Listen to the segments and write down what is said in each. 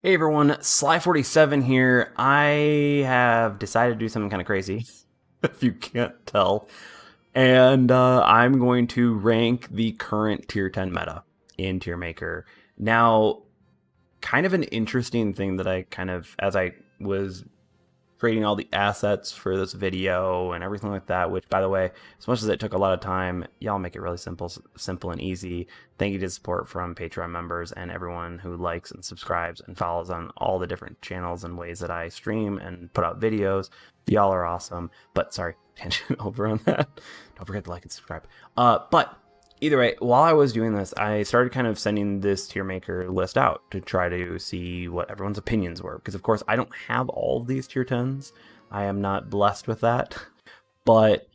Hey everyone, Sly47 here. I have decided to do something kind of crazy, if you can't tell. And I'm going to rank the current tier 10 meta in Tier Maker. Now, kind of an interesting thing that as I was creating all the assets for this video and everything like that, which, by the way, as much as it took a lot of time, y'all make it really simple and easy. Thank you to the support from Patreon members and everyone who likes and subscribes and follows on all the different channels and ways that I stream and put out videos. Y'all are awesome. But sorry, tangent over on that. Don't forget to like and subscribe. But either way, while I was doing this, I started kind of sending this tier maker list out to try to see what everyone's opinions were. Because, of course, I don't have all of these tier 10s. I am not blessed with that. But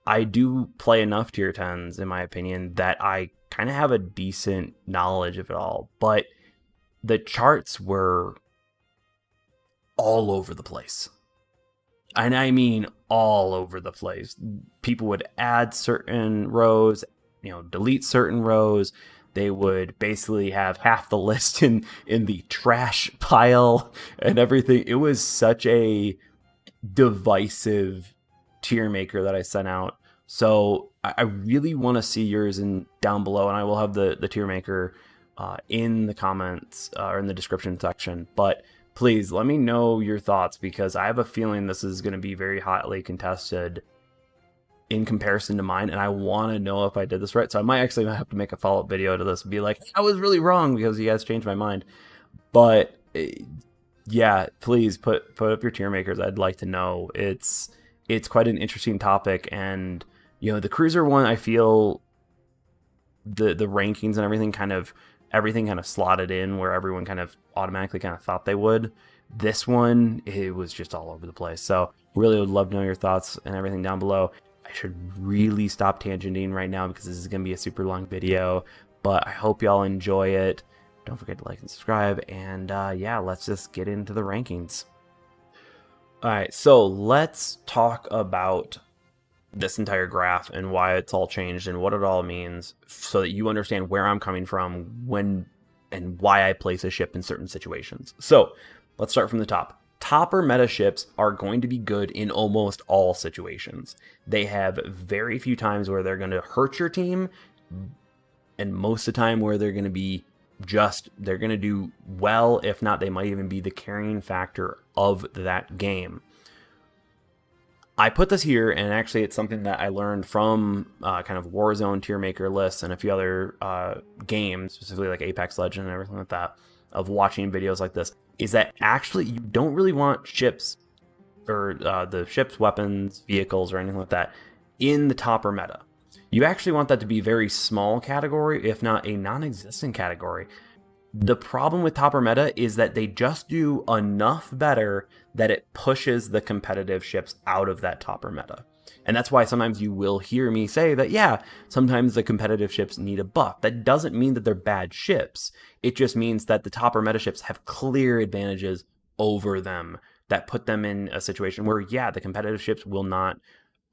I do play enough tier 10s, in my opinion, that I kind of have a decent knowledge of it all. But the charts were all over the place. And I mean all over the place. People would add certain rows, delete certain rows. They would basically have half the list in the trash pile and everything. It was such a divisive tier maker that I sent out. So I really want to see yours down below, and I will have the tier maker in the comments or in the description section. But please let me know your thoughts, because I have a feeling this is going to be very hotly contested in comparison to mine, and I want to know if I did this right. So I might actually have to make a follow-up video to this and be like, I was really wrong because you guys changed my mind. But yeah, please put up your tier makers. I'd like to know. It's quite an interesting topic, and the cruiser one, I feel the rankings and everything kind of slotted in where everyone kind of automatically kind of thought they would. This one, it was just all over the place. So really would love to know your thoughts and everything down below. I should really stop tangenting right now because this is going to be a super long video, but I hope y'all enjoy it. Don't forget to like and subscribe, and yeah, let's just get into the rankings. All right, so let's talk about this entire graph and why it's all changed and what it all means, so that you understand where I'm coming from when and why I place a ship in certain situations. So let's start from the top. Topper meta ships are going to be good in almost all situations. They have very few times where they're going to hurt your team, and most of the time where they're going to be they're going to do well. If not, they might even be the carrying factor of that game. I put this here, and actually it's something that I learned from kind of Warzone tier maker lists and a few other games, specifically like Apex Legends and everything like that, of watching videos like this, is that actually you don't really want ships or the ships, weapons, vehicles, or anything like that in the topper meta. You actually want that to be a very small category, if not a non-existent category. The problem with topper meta is that they just do enough better that it pushes the competitive ships out of that topper meta. And that's why sometimes you will hear me say that, yeah, sometimes the competitive ships need a buff. That doesn't mean that they're bad ships. It just means that the topper meta ships have clear advantages over them that put them in a situation where, yeah, the competitive ships will not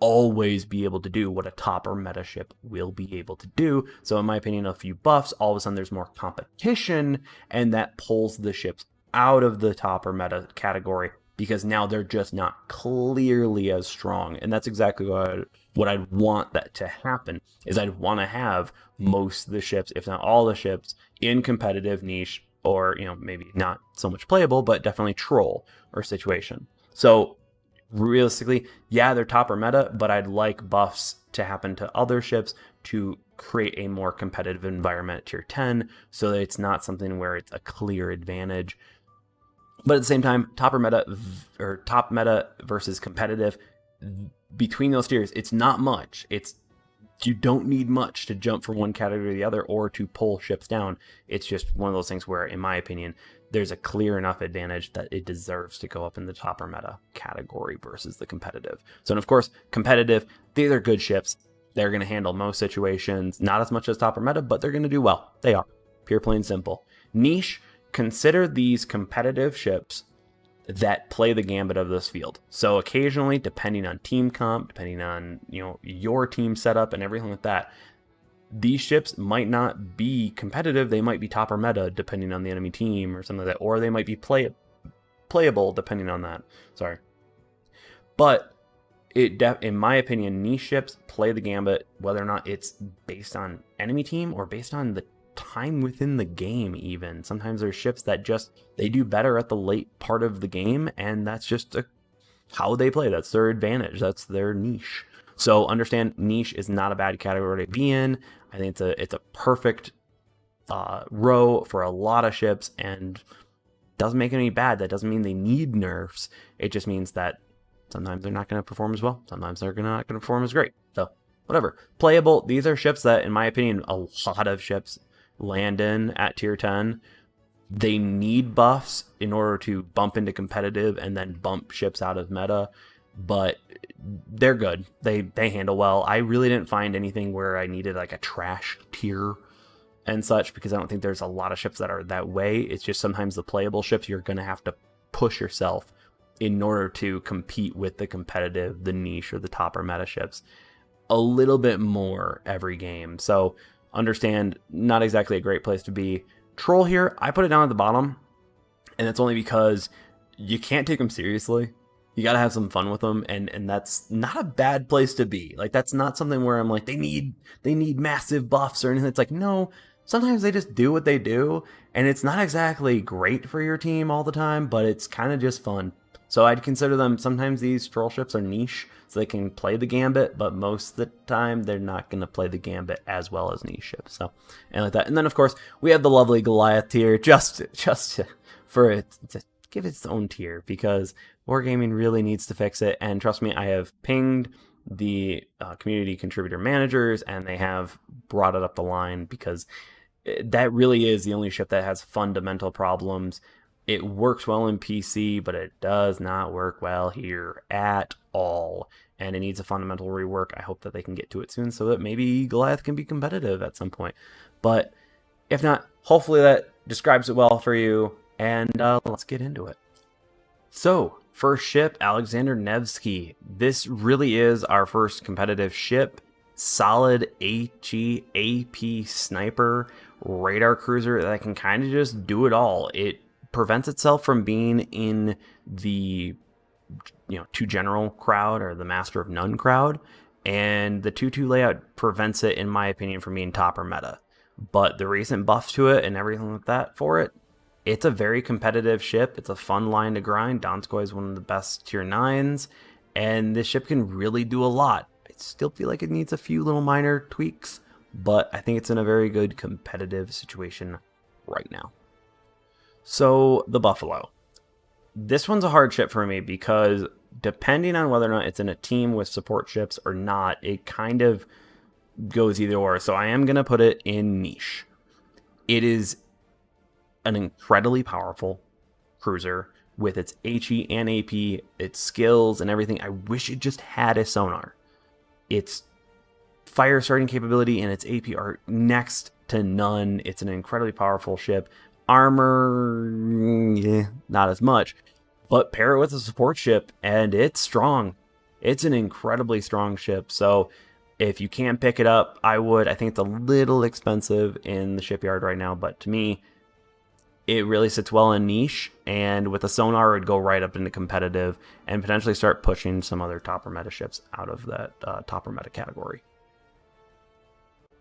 always be able to do what a topper meta ship will be able to do. So in my opinion, a few buffs, all of a sudden there's more competition, and that pulls the ships out of the topper meta category, because now they're just not clearly as strong. And that's exactly what I'd want that to happen, is I'd want to have most of the ships, if not all the ships, in competitive niche, or maybe not so much playable, but definitely troll or situation. So realistically, yeah, they're topper meta, but I'd like buffs to happen to other ships to create a more competitive environment at tier 10, so that it's not something where it's a clear advantage. But at the same time, topper meta or top meta versus competitive, between those tiers, it's not much. You don't need much to jump from one category to the other or to pull ships down. It's just one of those things where, in my opinion, there's a clear enough advantage that it deserves to go up in the topper meta category versus the competitive. So, and of course, competitive, these are good ships. They're going to handle most situations, not as much as topper meta, but they're going to do well. They are. Pure, plain, simple. Niche, consider these competitive ships that play the gambit of this field. So occasionally, depending on team comp, depending on your team setup and everything like that, these ships might not be competitive. They might be top or meta depending on the enemy team or something like that, or they might be playable depending on that. Sorry. But in my opinion, niche ships play the gambit, whether or not it's based on enemy team or based on the time within the game even. Sometimes there's ships that they do better at the late part of the game, and that's just how they play. That's their advantage. That's their niche. So understand, niche is not a bad category to be in. I think it's a perfect row for a lot of ships, and doesn't make it any bad. That doesn't mean they need nerfs. It just means that sometimes they're not going to perform as well. Sometimes they're not going to perform as great. So whatever. Playable. These are ships that, in my opinion, a lot of ships land in at tier 10. They need buffs in order to bump into competitive and then bump ships out of meta, but they're good. They handle well. I really didn't find anything where I needed like a trash tier and such, because I don't think there's a lot of ships that are that way. It's just sometimes the playable ships, you're going to have to push yourself in order to compete with the competitive, the niche, or the top or meta ships a little bit more every game. So understand, not exactly a great place to be. Troll here, I put it down at the bottom, and that's only because you can't take them seriously. You gotta have some fun with them, and that's not a bad place to be. Like, that's not something where I'm like, they need massive buffs or anything. It's like, no, sometimes they just do what they do, and it's not exactly great for your team all the time, but it's kind of just fun. So I'd consider them, sometimes these troll ships are niche, so they can play the gambit, but most of the time they're not going to play the gambit as well as niche ships. So, and like that. And then of course we have the lovely Goliath tier, just for it to give its own tier, because Wargaming really needs to fix it. And trust me, I have pinged the community contributor managers, and they have brought it up the line, because that really is the only ship that has fundamental problems. It works well in PC, but it does not work well here at all. And it needs a fundamental rework. I hope that they can get to it soon so that maybe Goliath can be competitive at some point. But if not, hopefully that describes it well for you. And let's get into it. So, first ship, Alexander Nevsky. This really is our first competitive ship. Solid HE AP sniper radar cruiser that can kind of just do it all. It prevents itself from being in the 2 general crowd or the master of none crowd, and the 2-2 layout prevents it, in my opinion, from being top or meta. But the recent buffs to it and everything like that for it, it's a very competitive ship. It's a fun line to grind. Donskoy is one of the best tier 9s, and this ship can really do a lot. I still feel like it needs a few little minor tweaks, but I think it's in a very good competitive situation right now. So, the Buffalo. This one's a hard ship for me, because depending on whether or not it's in a team with support ships or not, it kind of goes either or. So I am going to put it in niche. It is an incredibly powerful cruiser with its HE and AP, its skills and everything. I wish it just had a sonar. Its fire starting capability and its AP are next to none. It's an incredibly powerful ship. Armor, not as much, but pair it with a support ship and it's strong. It's an incredibly strong ship. So if you can pick it up, I would. I think it's a little expensive in the shipyard right now, but to me, it really sits well in niche, and with a sonar, it would go right up into competitive and potentially start pushing some other top or meta ships out of that top or meta category.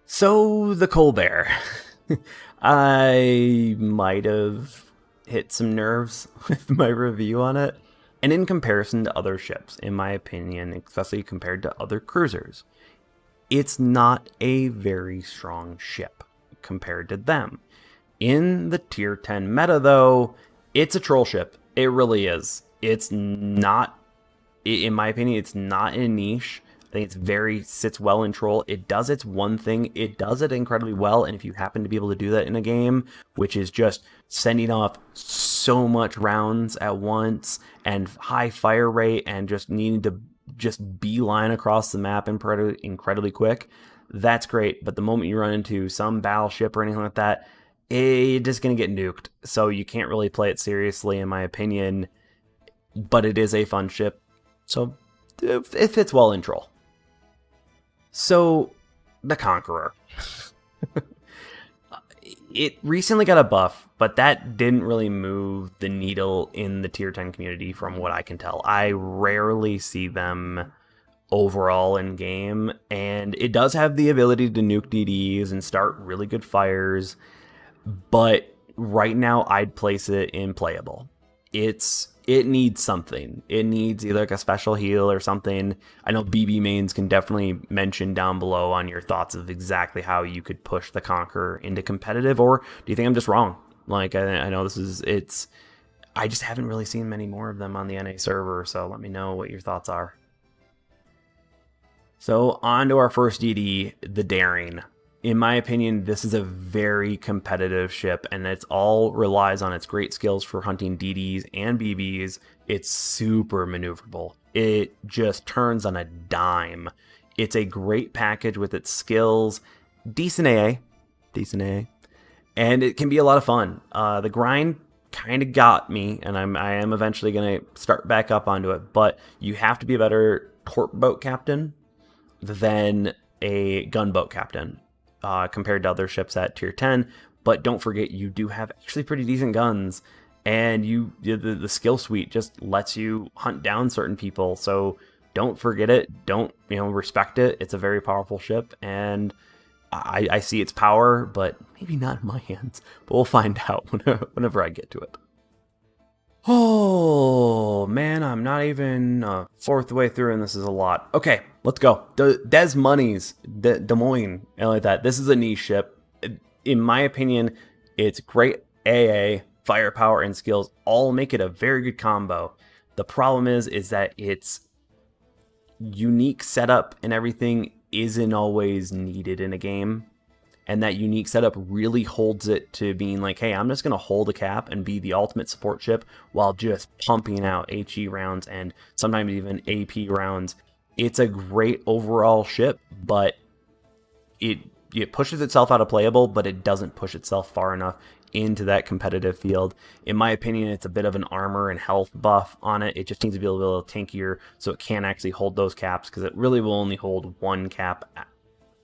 So the Colbert. I might have hit some nerves with my review on it. And in comparison to other ships, in my opinion, especially compared to other cruisers, it's not a very strong ship compared to them. In the tier 10 meta, though, it's a troll ship. It really is. It's not, in my opinion, it's not in niche. I think it's sits well in troll. It does its one thing. It does it incredibly well. And if you happen to be able to do that in a game, which is just sending off so much rounds at once and high fire rate and just needing to just beeline across the map incredibly quick, that's great. But the moment you run into some battleship or anything like that, it's just going to get nuked. So you can't really play it seriously, in my opinion. But it is a fun ship. So it fits well in troll. So the Conqueror. It recently got a buff, but that didn't really move the needle in the tier 10 community from what I can tell. I rarely see them overall in game, and it does have the ability to nuke DDs and start really good fires, but right now I'd place it in playable. It needs something. It needs either like a special heal or something. I know BB mains can definitely mention down below on your thoughts of exactly how you could push the Conqueror into competitive, or do you think I'm just wrong? Like, I know I just haven't really seen many more of them on the NA server, so let me know what your thoughts are. So on to our first DD, the Daring. In my opinion, this is a very competitive ship, and it all relies on its great skills for hunting DDs and BBs. It's super maneuverable. It just turns on a dime. It's a great package with its skills, decent AA, and it can be a lot of fun. The grind kind of got me, and I am eventually going to start back up onto it, but you have to be a better torp boat captain than a gunboat captain. Compared to other ships at tier 10, but don't forget you do have actually pretty decent guns, and the skill suite just lets you hunt down certain people, so don't forget it. Don't respect it. It's a very powerful ship, and I see its power, but maybe not in my hands, but we'll find out whenever I get to it. Oh man, I'm not even fourth way through, and this is a lot. Okay, let's go. Des Moines, Des Moines, and like that. This is a niche ship. In my opinion, it's great AA, firepower, and skills all make it a very good combo. The problem is that its unique setup and everything isn't always needed in a game. And that unique setup really holds it to being like, hey, I'm just going to hold a cap and be the ultimate support ship while just pumping out HE rounds and sometimes even AP rounds. It's a great overall ship, but it pushes itself out of playable, but it doesn't push itself far enough into that competitive field. In my opinion, it's a bit of an armor and health buff on it. It just needs to be a little tankier so it can actually hold those caps, because it really will only hold one cap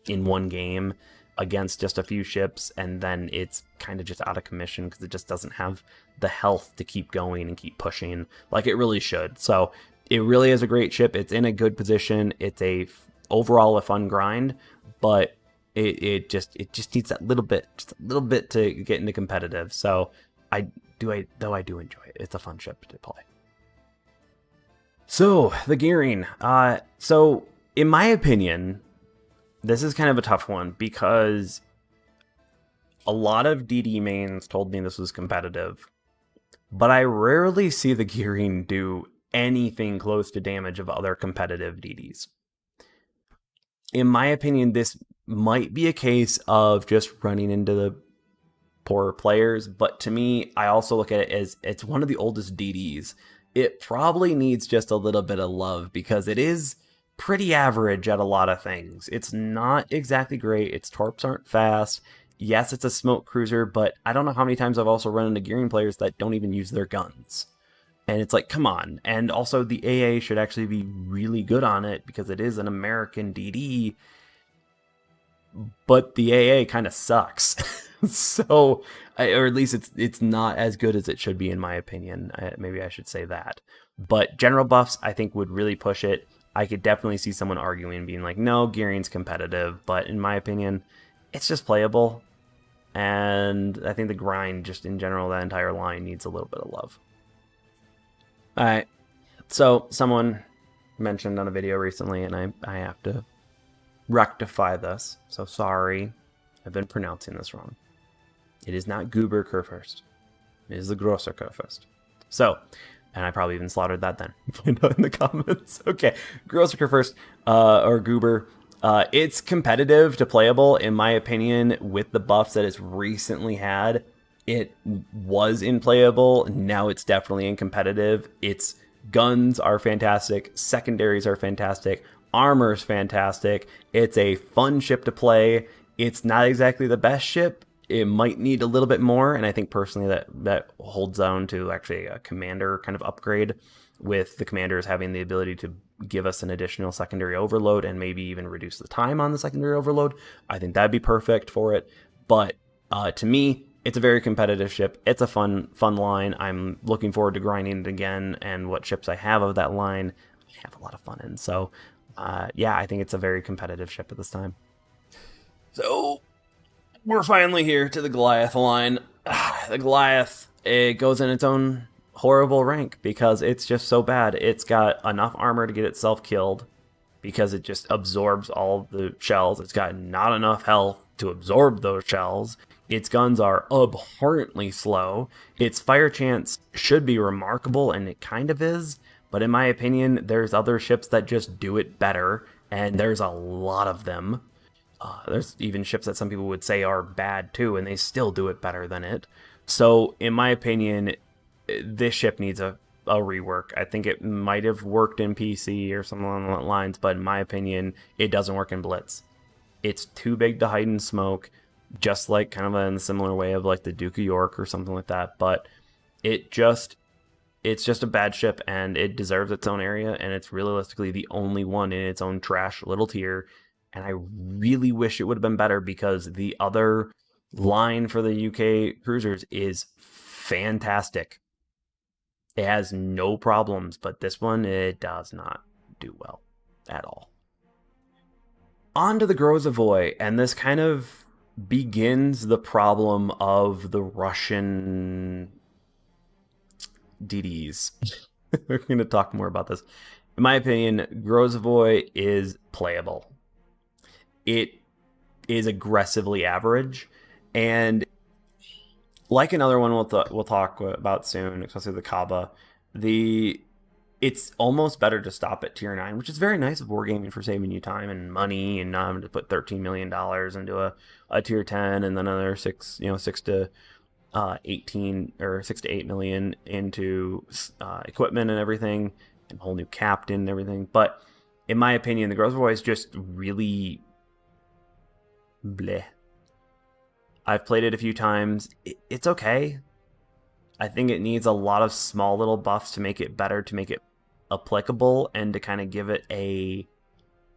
in one game against just a few ships, and then it's kind of just out of commission because it just doesn't have the health to keep going and keep pushing like it really should. So it really is a great ship. It's in a good position. It's overall a fun grind, but it just needs that little bit to get into competitive. So I do enjoy it. It's a fun ship to play. So the gearing. So in my opinion, this is kind of a tough one because a lot of DD mains told me this was competitive, but I rarely see the gearing do anything close to damage of other competitive DDs. In my opinion, this might be a case of just running into the poorer players, but to me, I also look at it as it's one of the oldest DDs. It probably needs just a little bit of love because it is pretty average at a lot of things. It's not exactly great. Its torps aren't fast. Yes, it's a smoke cruiser, but I don't know how many times I've also run into gearing players that don't even use their guns. And it's like, come on. And also the AA should actually be really good on it because it is an American DD, but the AA kind of sucks. So, or at least it's not as good as it should be in my opinion. Maybe I should say that. But general buffs, I think, would really push it. I could definitely see someone arguing, being like, no, gearing's competitive, but in my opinion, it's just playable. And I think the grind, just in general, that entire line needs a little bit of love. Alright, so someone mentioned on a video recently, and I have to rectify this, so sorry, I've been pronouncing this wrong. It is not Goober Kurfurst. It is the Grosser Kurfurst. So, and I probably even slaughtered that then. Find out in the comments. Okay, Grosser Kurfurst, or Goober. It's competitive to playable, in my opinion, with the buffs that it's recently had. It was in playable, now it's definitely in competitive. Its guns are fantastic, secondaries are fantastic, armor's fantastic. It's a fun ship to play. It's not exactly the best ship. It might need a little bit more, and I think personally that holds on to actually a commander kind of upgrade, with the commanders having the ability to give us an additional secondary overload and maybe even reduce the time on the secondary overload, I think that'd be perfect for it. But to me, it's a very competitive ship. It's a fun line. I'm looking forward to grinding it again, and what ships I have of that line, I have a lot of fun in. So, yeah, I think it's a very competitive ship at this time. So, we're finally here to the Goliath line. The Goliath, it goes in its own horrible rank because it's just so bad. It's got enough armor to get itself killed because it just absorbs all the shells. It's got not enough health to absorb those shells. Its guns are abhorrently slow. Its fire chance should be remarkable, and it kind of is. But in my opinion, there's other ships that just do it better, and there's a lot of them. There's even ships that some people would say are bad too, and they still do it better than it. So, in my opinion, this ship needs a rework. I think it might have worked in PC or something along those lines, but in my opinion, it doesn't work in Blitz. It's too big to hide in smoke, just like kind of in a similar way of like the Duke of York or something like that. But it's just a bad ship, and it deserves its own area, and it's realistically the only one in its own trash little tier. And I really wish it would have been better because the other line for the UK cruisers is fantastic. It has no problems, but this one, it does not do well at all. On to the Grozovoi, and this kind of begins the problem of the Russian DDs. We're going to talk more about this. In my opinion, Grozovoi is playable. It is aggressively average, and like another one we'll talk about soon, especially the Kaba, it's almost better to stop at tier 9, which is very nice of wargaming for saving you time and money and not having to put $13 million into a tier 10 and then another 6 to 18 or 6 to 8 million into equipment and everything, and a whole new captain and everything. But in my opinion, the Grozovoi is just really bleh. I've played it a few times. It's okay. I think it needs a lot of small little buffs to make it better, to make it applicable, and to kind of give it a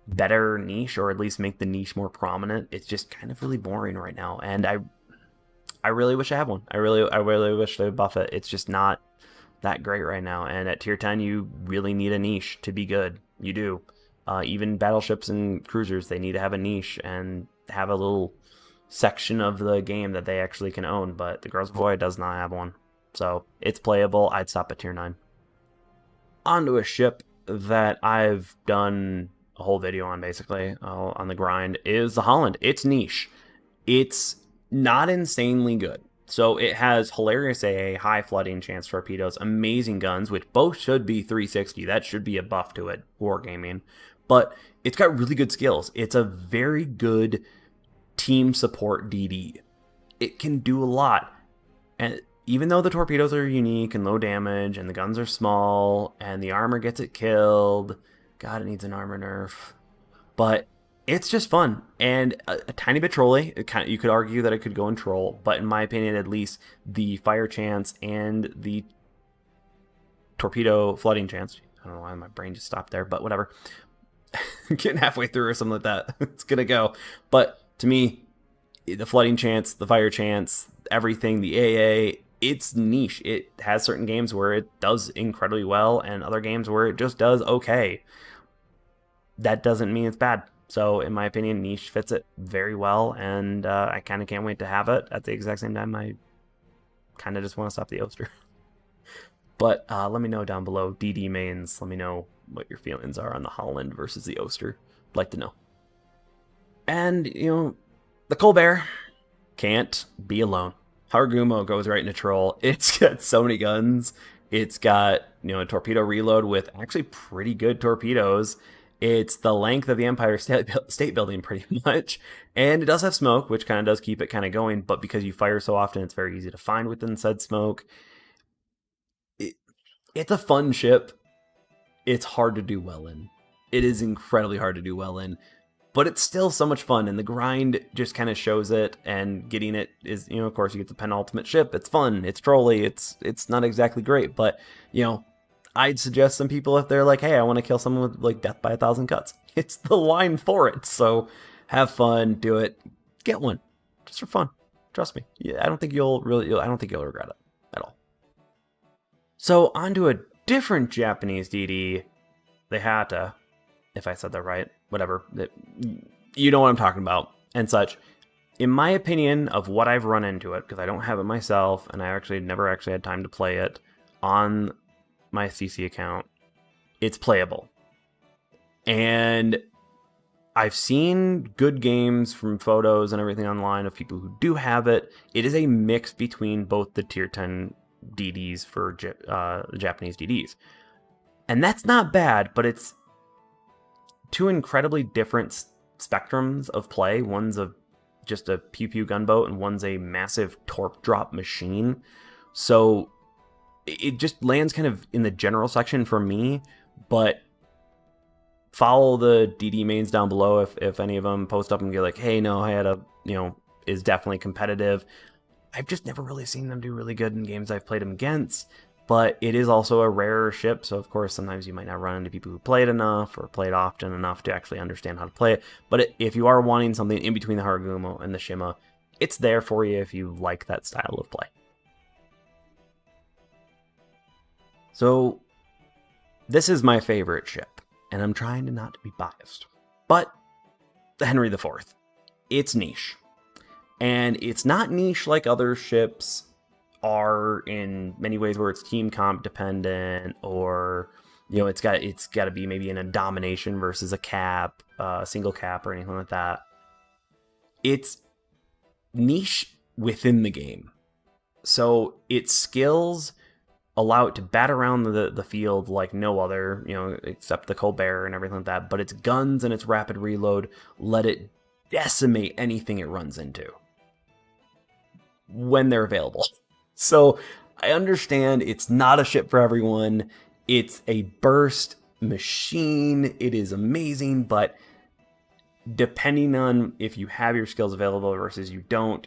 better niche, or at least make the niche more prominent. It's just kind of really boring right now, and I really wish I had one. I really wish they would buff it. It's just not that great right now, and at tier 10 you really need a niche to be good. You do. Even battleships and cruisers, they need to have a niche and have a little section of the game that they actually can own, but the Grozovoi does not have one. So it's playable. I'd stop at tier 9. Onto a ship that I've done a whole video on, basically, on the grind, is the Halland. It's niche. It's not insanely good. So it has hilarious AA, high flooding chance torpedoes, amazing guns, which both should be 360. That should be a buff to it, wargaming. But it's got really good skills. It's a very good team support DD. It can do a lot. And even though the torpedoes are unique and low damage, and the guns are small, and the armor gets it killed, God, it needs an armor nerf. But it's just fun, and a tiny bit trolly. You could argue that it could go in troll, but in my opinion, at least, the fire chance and the torpedo flooding chance. I don't know why my brain just stopped there, but whatever. Getting halfway through or something like that. It's gonna go. But to me, the flooding chance, the fire chance, everything, the AA, it's niche. It has certain games where it does incredibly well, and other games where it just does okay. That doesn't mean it's bad. So, in my opinion, niche fits it very well, and I kind of can't wait to have it. At the exact same time, I kind of just want to stop the Oster. But let me know down below, DD mains, let me know what your feelings are on the Halland versus the Oster. I'd like to know. And, the Colbert can't be alone. Harugumo goes right into troll. It's got so many guns. It's got, a torpedo reload with actually pretty good torpedoes. It's the length of the Empire State Building pretty much. And it does have smoke, which kind of does keep it kind of going. But because you fire so often, it's very easy to find within said smoke. It's a fun ship. It's hard to do well in. It is incredibly hard to do well in. But it's still so much fun, and the grind just kind of shows it, and getting it is, of course, you get the penultimate ship. It's fun, it's trolly, it's not exactly great, but, I'd suggest some people, if they're like, hey, I want to kill someone with like death by 1,000 cuts, it's the line for it. So have fun, do it, get one, just for fun. Trust me. Yeah, I don't think you'll regret it at all. So on to a different Japanese DD, the Hayate, if I said that right, whatever. You know what I'm talking about and such. In my opinion of what I've run into it, because I don't have it myself, and I actually never actually had time to play it on my CC account, it's playable. And I've seen good games from photos and everything online of people who do have it. It is a mix between both the tier 10 DDs for Japanese DDs. And that's not bad, but it's two incredibly different spectrums of play. One's just a pew-pew gunboat, and one's a massive torp drop machine. So it just lands kind of in the general section for me, but follow the DD mains down below if any of them post up and get like, hey, no, I had is definitely competitive. I've just never really seen them do really good in games I've played them against, but it is also a rarer ship, so of course sometimes you might not run into people who play it enough or play it often enough to actually understand how to play it. But if you are wanting something in between the Harugumo and the Shima, it's there for you if you like that style of play. So this is my favorite ship, and I'm trying to not to be biased, but the Henry IV. It's niche. And it's not niche like other ships are in many ways, where it's team comp dependent, or it's got to be maybe in a domination versus a cap, single cap, or anything like that. It's niche within the game. So its skills allow it to bat around the field like no other, except the Colbert and everything like that. But its guns and its rapid reload let it decimate anything it runs into when they're available. So I understand it's not a ship for everyone. It's a burst machine. It is amazing, but depending on if you have your skills available versus you don't,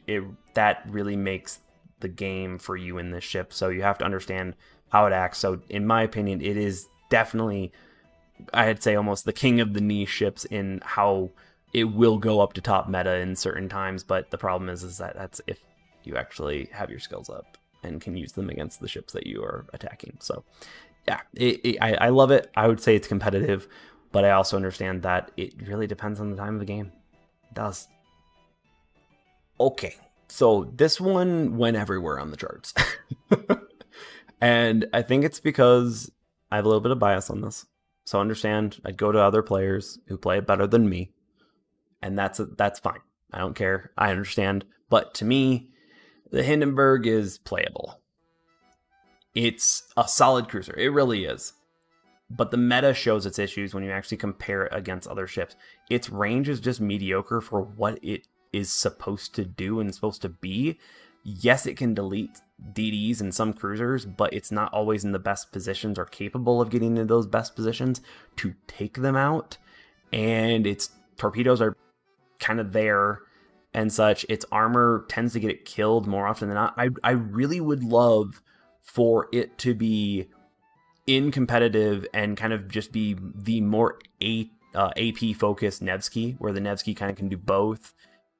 that really makes the game for you in this ship. So you have to understand how it acts. So in my opinion, it is definitely, I'd say, almost the king of the niche ships in how it will go up to top meta in certain times. But the problem is that that's if you actually have your skills up and can use them against the ships that you are attacking. So yeah, I love it. I would say it's competitive, but I also understand that it really depends on the time of the game. It does. Okay. So this one went everywhere on the charts. And I think it's because I have a little bit of bias on this. So understand, I'd go to other players who play it better than me. And that's fine. I don't care. I understand. But to me, the Hindenburg is playable. It's a solid cruiser. It really is. But the meta shows its issues when you actually compare it against other ships. Its range is just mediocre for what it is supposed to do and supposed to be. Yes, it can delete DDs in some cruisers, but it's not always in the best positions or capable of getting into those best positions to take them out. And its torpedoes are kind of there and such. Its armor tends to get it killed more often than not. I really would love for it to be in competitive and kind of just be the more AP focused Nevsky, where the Nevsky kind of can do both.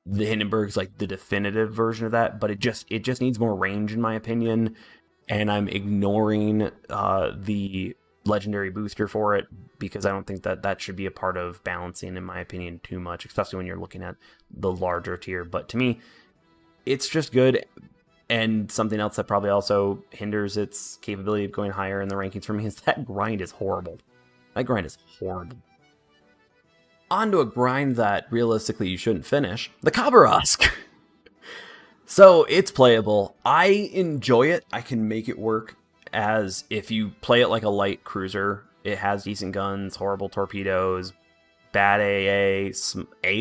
The Hindenburg's like the definitive version of that, but it just needs more range in my opinion. And I'm ignoring the legendary booster for it because I don't think that should be a part of balancing, in my opinion, too much, especially when you're looking at the larger tier. But to me, it's just good. And something else that probably also hinders its capability of going higher in the rankings for me is that grind is horrible. That grind is horrible. On to a grind that realistically you shouldn't finish, the Khabarovsk. So it's playable. I enjoy it. I can make it work as if you play it like a light cruiser. It has decent guns, horrible torpedoes, bad AA,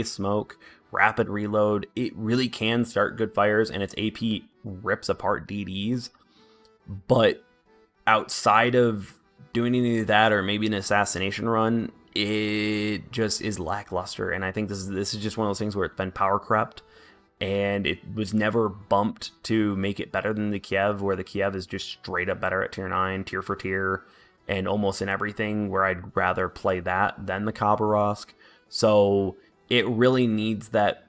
smoke, rapid reload. It really can start good fires, and its AP rips apart DDs. But outside of doing any of that, or maybe an assassination run, it just is lackluster. And I think this is just one of those things where it's been power crept, and it was never bumped to make it better than the Kiev, where the Kiev is just straight up better at tier 9, tier for tier, and almost in everything, where I'd rather play that than the Khabarovsk. So it really needs that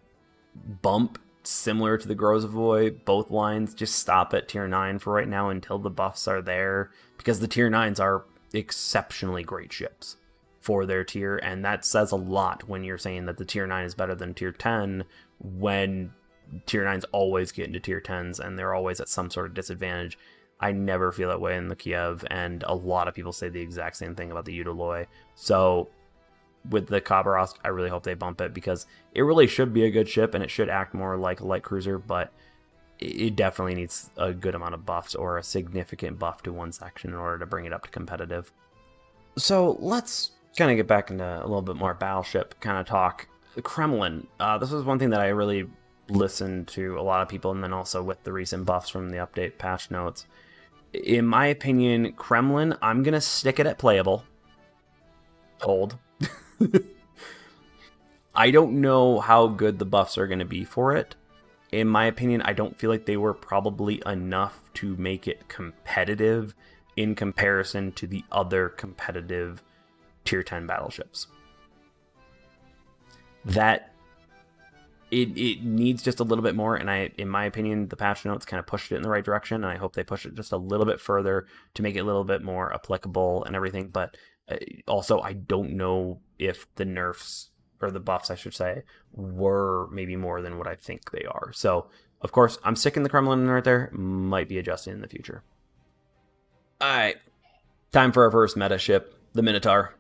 bump similar to the Grozovoi. Both lines just stop at tier 9 for right now until the buffs are there, because the tier 9s are exceptionally great ships for their tier, and that says a lot when you're saying that the tier 9 is better than tier 10, when tier 9s always get into tier 10s and they're always at some sort of disadvantage. I never feel that way in the Kiev, and a lot of people say the exact same thing about the Udaloy. So with the Khabarovsk, I really hope they bump it, because it really should be a good ship and it should act more like a light cruiser, but it definitely needs a good amount of buffs, or a significant buff to one section, in order to bring it up to competitive. So let's kind of get back into a little bit more battleship kind of talk. The Kremlin, this was one thing that I really listened to a lot of people, and then also with the recent buffs from the update patch notes. In my opinion, Kremlin, I'm going to stick it at playable. Hold. I don't know how good the buffs are going to be for it. In my opinion, I don't feel like they were probably enough to make it competitive in comparison to the other competitive tier 10 battleships. That it needs just a little bit more, and in my opinion, the patch notes kind of pushed it in the right direction, and I hope they push it just a little bit further to make it a little bit more applicable and everything. But also, I don't know if the nerfs, or the buffs I should say, were maybe more than what I think they are. So of course, I'm sticking the Kremlin right there. Might be adjusting in the future. Alright, time for our first meta ship, the Minotaur.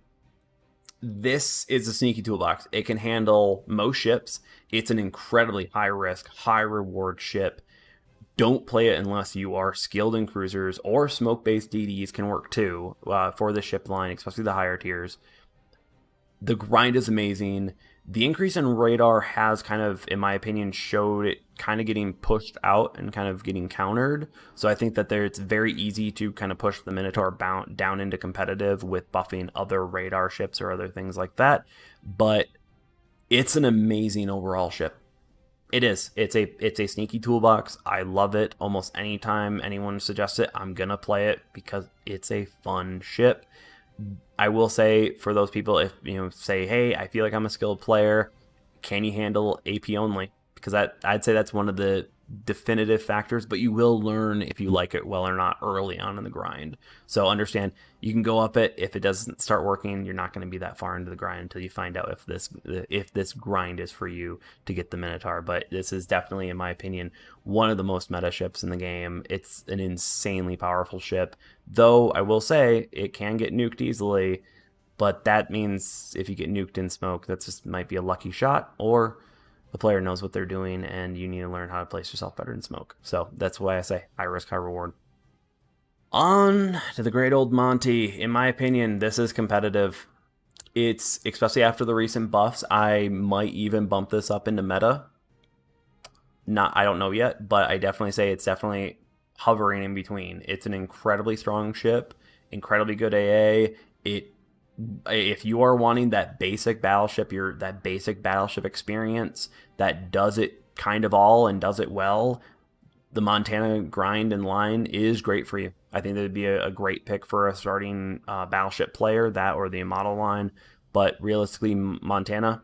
This is a sneaky toolbox. It can handle most ships. It's an incredibly high risk, high reward ship. Don't play it unless you are skilled in cruisers, or smoke-based DDs can work too for the ship line, especially the higher tiers. The grind is amazing. The increase in radar has kind of, in my opinion, showed it kind of getting pushed out and kind of getting countered. So I think that it's very easy to kind of push the Minotaur down into competitive with buffing other radar ships or other things like that. But it's an amazing overall ship. It is. It's a sneaky toolbox. I love it. Almost anytime anyone suggests it, I'm going to play it, because it's a fun ship. I will say, for those people, if say, hey, I feel like I'm a skilled player, can you handle AP only? Because I'd say that's one of the definitive factors, but you will learn if you like it well or not early on in the grind. So understand, you can go up it. If it doesn't start working, you're not going to be that far into the grind until you find out if this grind is for you to get the Minotaur. But this is definitely, in my opinion, one of the most meta ships in the game. It's an insanely powerful ship, though I will say it can get nuked easily, but that means if you get nuked in smoke, that just might be a lucky shot, or the player knows what they're doing, and you need to learn how to place yourself better in smoke. So that's why I say high risk, high reward. On to the great old Monty. In my opinion, this is competitive. It's, especially after the recent buffs, I might even bump this up into meta. I don't know yet, but I definitely say it's definitely hovering in between. It's an incredibly strong ship, incredibly good AA. If you are wanting that basic battleship, that basic battleship experience that does it kind of all and does it well, the Montana grind and line is great for you. I think that would be a great pick for a starting battleship player, that or the Yamato line. But realistically, Montana,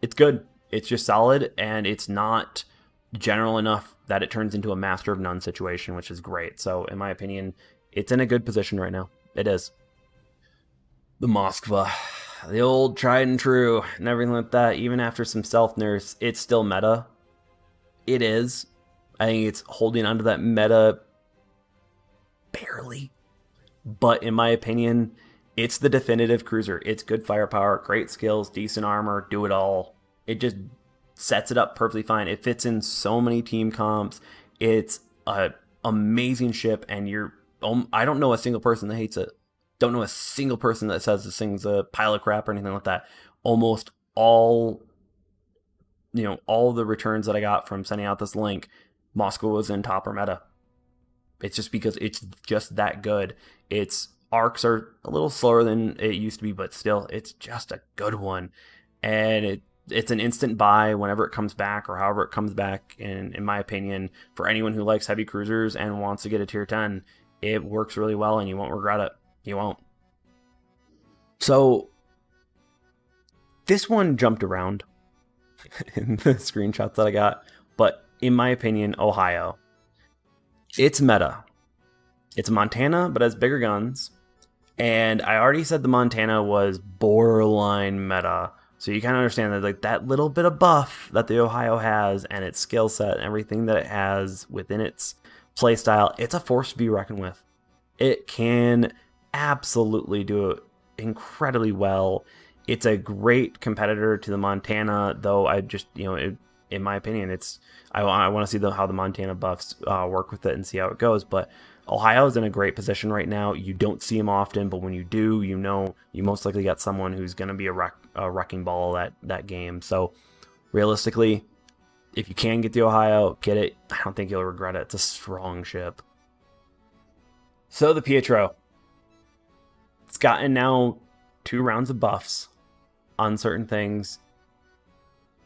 it's good. It's just solid, and it's not general enough that it turns into a master of none situation, which is great. So in my opinion, it's in a good position right now. It is. The Moskva, the old tried and true, and everything like that. Even after some stealth nerfs, it's still meta. It is. I think it's holding onto that meta barely. But in my opinion, it's the definitive cruiser. It's good firepower, great skills, decent armor, do it all. It just sets it up perfectly fine. It fits in so many team comps. It's an amazing ship, and I don't know a single person that hates it. Don't know a single person that says this thing's a pile of crap or anything like that. Almost all the returns that I got from sending out this link, Moskva was in top or meta. It's just because it's just that good. Its arcs are a little slower than it used to be, but still, it's just a good one. And it's an instant buy whenever it comes back, or however it comes back. And in my opinion, for anyone who likes heavy cruisers and wants to get a tier 10, it works really well, and you won't regret it. You won't. So this one jumped around in the screenshots that I got, but in my opinion, Ohio, it's meta. It's Montana, but has bigger guns. And I already said the Montana was borderline meta. So you kind of understand that, like, that little bit of buff that the Ohio has and its skill set and everything that it has within its playstyle, it's a force to be reckoned with. It can absolutely do it incredibly well. It's a great competitor to the Montana, though I just, in my opinion, I want to see how the Montana buffs work with it and see how it goes. But Ohio's in a great position right now. You don't see him often, but when you do, you most likely got someone who's going to be a wrecking ball that game. So realistically, if you can get the Ohio, get it. I don't think you'll regret it. It's a strong ship. So the Petro, it's gotten now 2 rounds of buffs on certain things.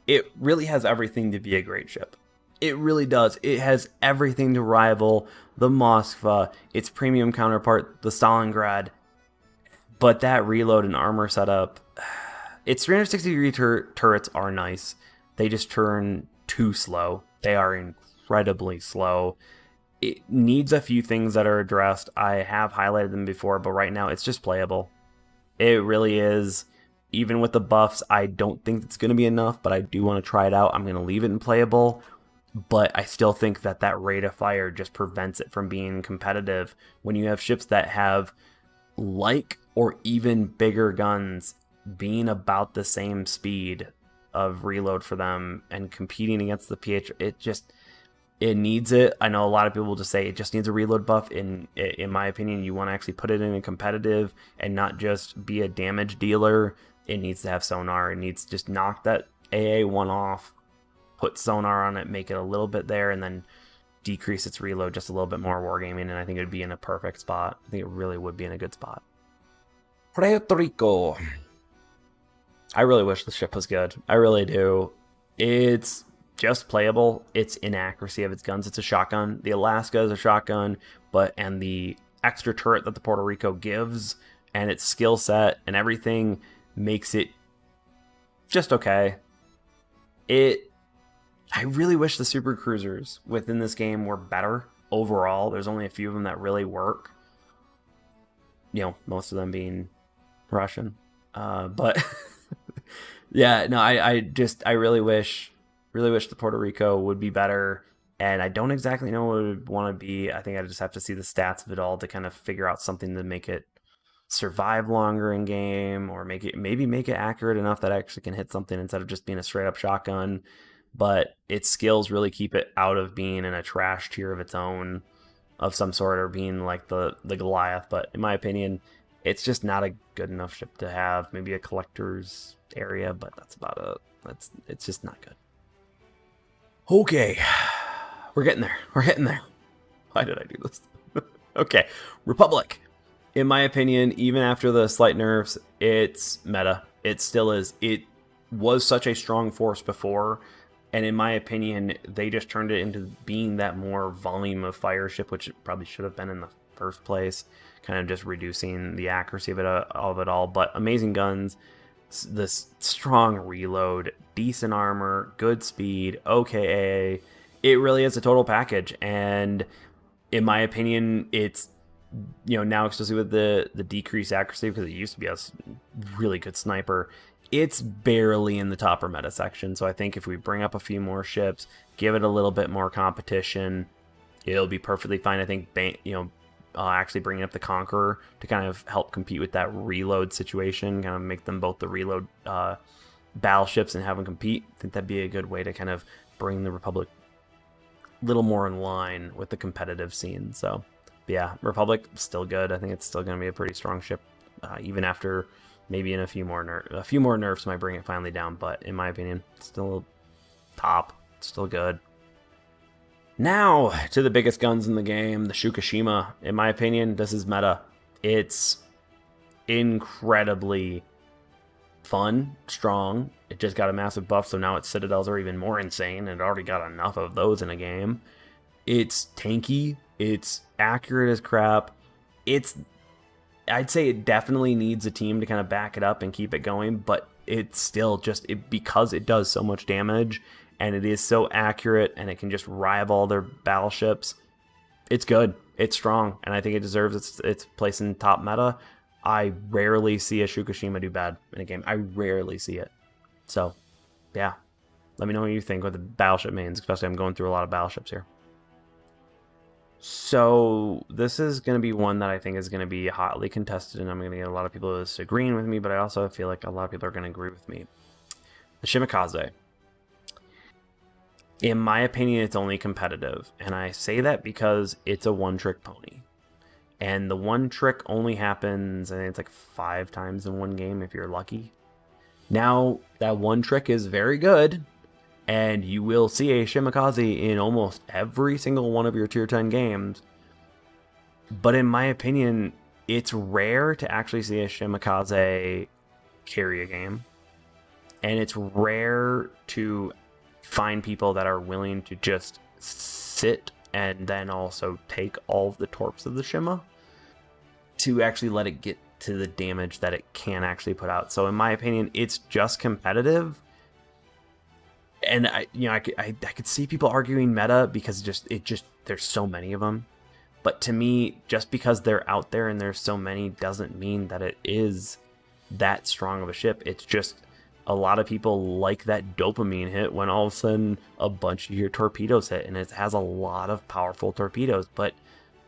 It really has everything to be a great ship. It really does. It has everything to rival the Moskva, its premium counterpart, the Stalingrad. But that reload and armor setup, its 360-degree turrets are nice. They just turn too slow. They are incredibly slow. It needs a few things that are addressed. I have highlighted them before, but right now it's just playable. It really is. Even with the buffs, I don't think it's going to be enough, but I do want to try it out. I'm going to leave it in playable, but I still think that rate of fire just prevents it from being competitive when you have ships that have like or even bigger guns being about the same speed of reload for them and competing against the PH. It needs it. I know a lot of people will just say it just needs a reload buff. In my opinion, you want to actually put it in a competitive and not just be a damage dealer. It needs to have sonar. It needs to just knock that AA1 off, put sonar on it, make it a little bit there, and then decrease its reload just a little bit more wargaming, and I think it would be in a perfect spot. I think it really would be in a good spot. Puerto Rico. I really wish the ship was good. I really do. It's just playable. Its inaccuracy of its guns. It's a shotgun. The Alaska is a shotgun, and the extra turret that the Puerto Rico gives and its skill set and everything makes it just okay. I really wish the super cruisers within this game were better overall. There's only a few of them that really work. Most of them being Russian. But yeah, no, I really wish the Puerto Rico would be better. And I don't exactly know what it would want to be. I think I just have to see the stats of it all to kind of figure out something to make it survive longer in game, or make it accurate enough that it actually can hit something instead of just being a straight up shotgun. But its skills really keep it out of being in a trash tier of its own of some sort, or being like the Goliath. But in my opinion, it's just not a good enough ship to have. Maybe a collector's area, but that's about it. It's just not good. Okay, we're getting there. Why did I do this? Okay, Republic. In my opinion, even after the slight nerfs, it's meta. It still is. It was such a strong force before, and in my opinion, they just turned it into being that more volume of fire ship, which it probably should have been in the first place, kind of just reducing the accuracy of it all. But amazing guns, this strong reload, decent armor, good speed, okay AA. It really is a total package, and in my opinion, it's now especially with the decreased accuracy, because it used to be a really good sniper, it's barely in the top or meta section. So I think if we bring up a few more ships, give it a little bit more competition, it'll be perfectly fine. I think actually bringing up the Conqueror to kind of help compete with that reload situation, kind of make them both the reload battleships and have them compete. I think that'd be a good way to kind of bring the Republic a little more in line with the competitive scene. So yeah, Republic still good. I think it's still going to be a pretty strong ship, even after maybe in a few more nerfs might bring it finally down. But in my opinion, still top, still good. Now to the biggest guns in the game, the Shikishima. In my opinion, this is meta. It's incredibly fun, strong. It just got a massive buff, so now its citadels are even more insane. It already got enough of those in a game. It's tanky. It's accurate as crap. It's I'd say it definitely needs a team to kind of back it up and keep it going, but it's still because it does so much damage and it is so accurate and it can just rival their battleships. It's good. It's strong, and I think it deserves its place in top meta. I rarely see a Shikishima do bad in a game. I rarely see it. So, yeah. Let me know what you think with the battleship mains, especially I'm going through a lot of battleships here. So, this is going to be one that I think is going to be hotly contested, and I'm going to get a lot of people disagreeing with me, but I also feel like a lot of people are going to agree with me. The Shimakaze. In my opinion, it's only competitive, and I say that because it's a one-trick pony. And the one trick only happens, I think it's like 5 times in one game if you're lucky. Now, that one trick is very good, and you will see a Shimakaze in almost every single one of your tier 10 games. But in my opinion, it's rare to actually see a Shimakaze carry a game. And it's rare to find people that are willing to just sit and then also take all of the torps of the Shima to actually let it get to the damage that it can actually put out. So in my opinion, it's just competitive. And I could see people arguing meta because there's so many of them. But to me, just because they're out there and there's so many doesn't mean that it is that strong of a ship. It's just a lot of people like that dopamine hit when all of a sudden a bunch of your torpedoes hit, and it has a lot of powerful torpedoes, but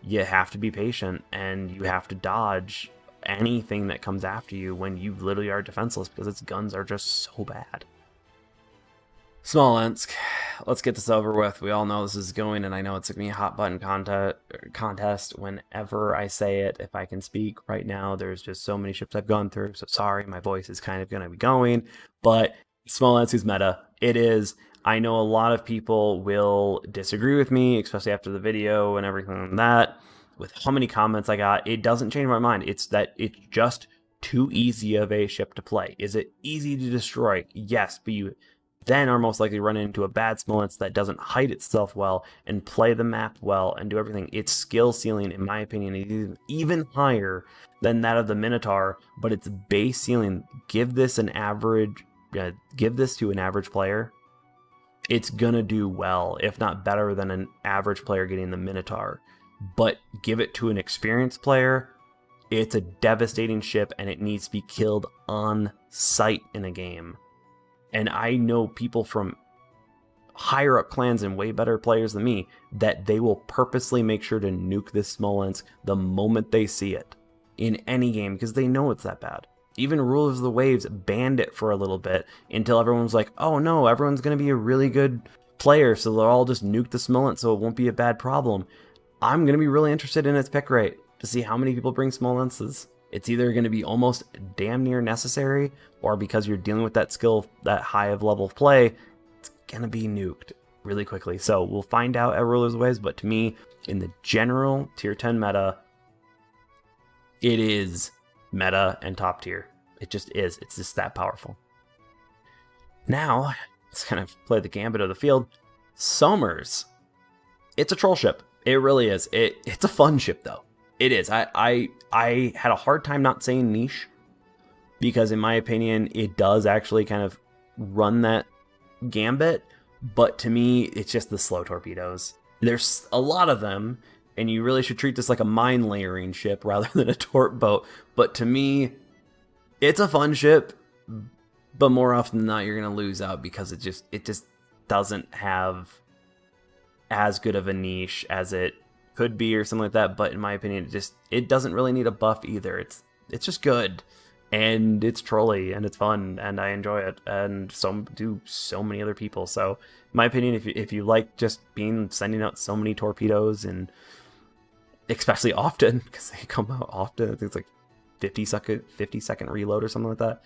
you have to be patient and you have to dodge anything that comes after you when you literally are defenseless because its guns are just so bad. Smolensk. Let's get this over with. We all know this is going, and I know it's going to be a hot button contest whenever I say it. If I can speak right now, there's just so many ships I've gone through, so sorry, my voice is kind of going to be going, but Smolensk is meta. It is. I know a lot of people will disagree with me, especially after the video and everything like that. With how many comments I got, it doesn't change my mind. It's that it's just too easy of a ship to play. Is it easy to destroy? Yes, but you then are most likely run into a bad Smolensk that doesn't hide itself well and play the map well and do everything. Its skill ceiling, in my opinion, is even higher than that of the Minotaur, but its base ceiling, give this to an average player, it's gonna do well, if not better than an average player getting the Minotaur. But give it to an experienced player, it's a devastating ship and it needs to be killed on sight in a game. And I know people from higher up clans and way better players than me that they will purposely make sure to nuke this Smolensk the moment they see it in any game because they know it's that bad. Even Rulers of the Waves banned it for a little bit until everyone was like, oh no, everyone's going to be a really good player, so they'll all just nuke the Smolensk so it won't be a bad problem. I'm going to be really interested in its pick rate to see how many people bring Smolensks. It's either going to be almost damn near necessary, or because you're dealing with that skill, that high of level of play, it's going to be nuked really quickly. So we'll find out at Rulers of the Waves, but to me, in the general tier 10 meta, it is meta and top tier. It just is. It's just that powerful. Now, let's kind of play the gambit of the field. Somers. It's a troll ship. It really is. It's a fun ship, though. It is. I had a hard time not saying niche because, in my opinion, it does actually kind of run that gambit. But to me, it's just the slow torpedoes. There's a lot of them, and you really should treat this like a mine layering ship rather than a torp boat. But to me, it's a fun ship. But more often than not, you're going to lose out because it just doesn't have as good of a niche as it could be or something like that. But in my opinion, it doesn't really need a buff either. It's just good, and it's trolly, and it's fun, and I enjoy it, and so do so many other people. So in my opinion, if you like just sending out so many torpedoes, and especially often because they come out often, I think it's like 50-second reload or something like that,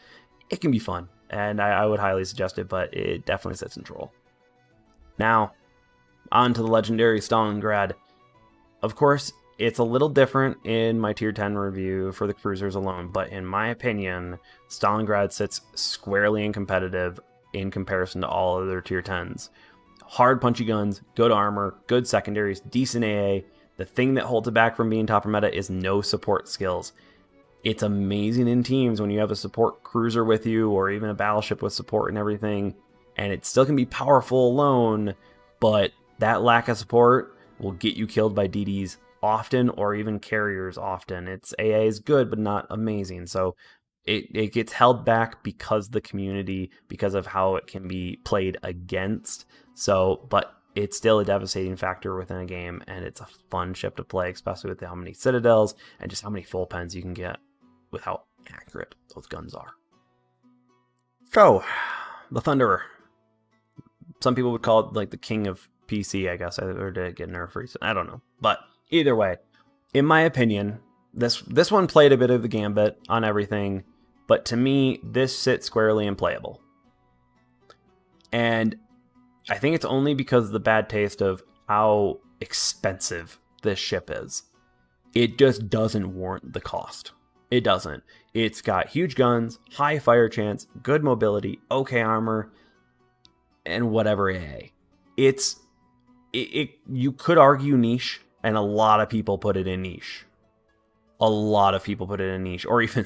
it can be fun, and I would highly suggest it. But it definitely sits in troll. Now on to the legendary Stalingrad. Of course, it's a little different in my tier 10 review for the cruisers alone, but in my opinion, Stalingrad sits squarely in competitive in comparison to all other tier 10s. Hard punchy guns, good armor, good secondaries, decent AA. The thing that holds it back from being top meta is no support skills. It's amazing in teams when you have a support cruiser with you or even a battleship with support and everything, and it still can be powerful alone, but that lack of support will get you killed by DDs often or even carriers often. Its AA is good, but not amazing. So it gets held back because the community, because of how it can be played against. So, but it's still a devastating factor within a game, and it's a fun ship to play, especially with how many citadels and just how many full pens you can get with how accurate those guns are. So, the Thunderer. Some people would call it like the king of PC, I guess, or did it get nerfed recently? I don't know. But either way, in my opinion, this one played a bit of the gambit on everything, but to me, this sits squarely in playable. And I think it's only because of the bad taste of how expensive this ship is. It just doesn't warrant the cost. It doesn't. It's got huge guns, high fire chance, good mobility, okay armor, and whatever AA. You could argue niche, and a lot of people put it in niche. A lot of people put it in niche, or even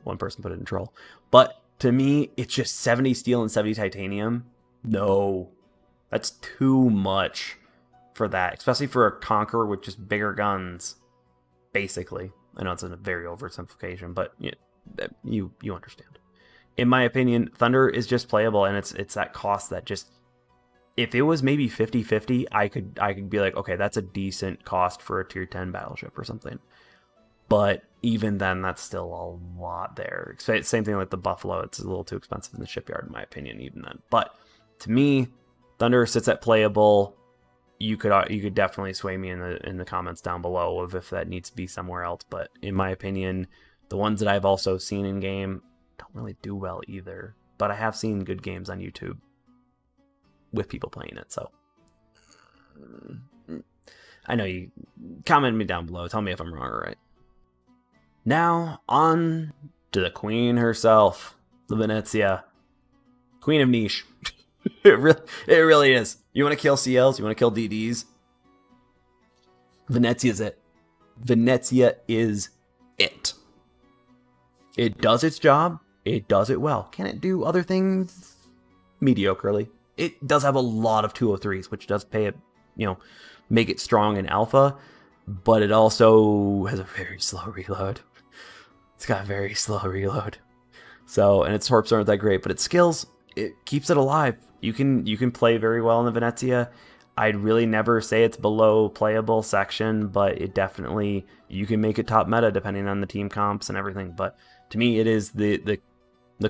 one person put it in troll. But to me, it's just 70 steel and 70 titanium. No, that's too much for that, especially for a Conqueror with just bigger guns, basically. I know it's a very oversimplification, but you understand. In my opinion, Thunder is just playable, and it's that cost that just, if it was maybe 50-50, I could be like, okay, that's a decent cost for a tier 10 battleship or something. But even then, that's still a lot there. Same thing like the Buffalo. It's a little too expensive in the shipyard, in my opinion, even then. But to me, Thunder sits at playable. You could definitely sway me in the comments down below of if that needs to be somewhere else. But in my opinion, the ones that I've also seen in game don't really do well either. But I have seen good games on YouTube with people playing it. So I know you comment me down below. Tell me if I'm wrong or right. Now, on to the queen herself, the Venezia. Queen of niche. It really is. You want to kill CLs? You want to kill DDs? Venezia's it. Venezia is it. It does its job. It does it well. Can it do other things? Mediocrely. It does have a lot of 203s, which does pay it, make it strong in alpha, but it also has a very slow reload. It's got a very slow reload. So, and its torps aren't that great, but its skills, it keeps it alive. You can play very well in the Venezia. I'd really never say it's below playable section, but it definitely, you can make it top meta depending on the team comps and everything. But to me, it is the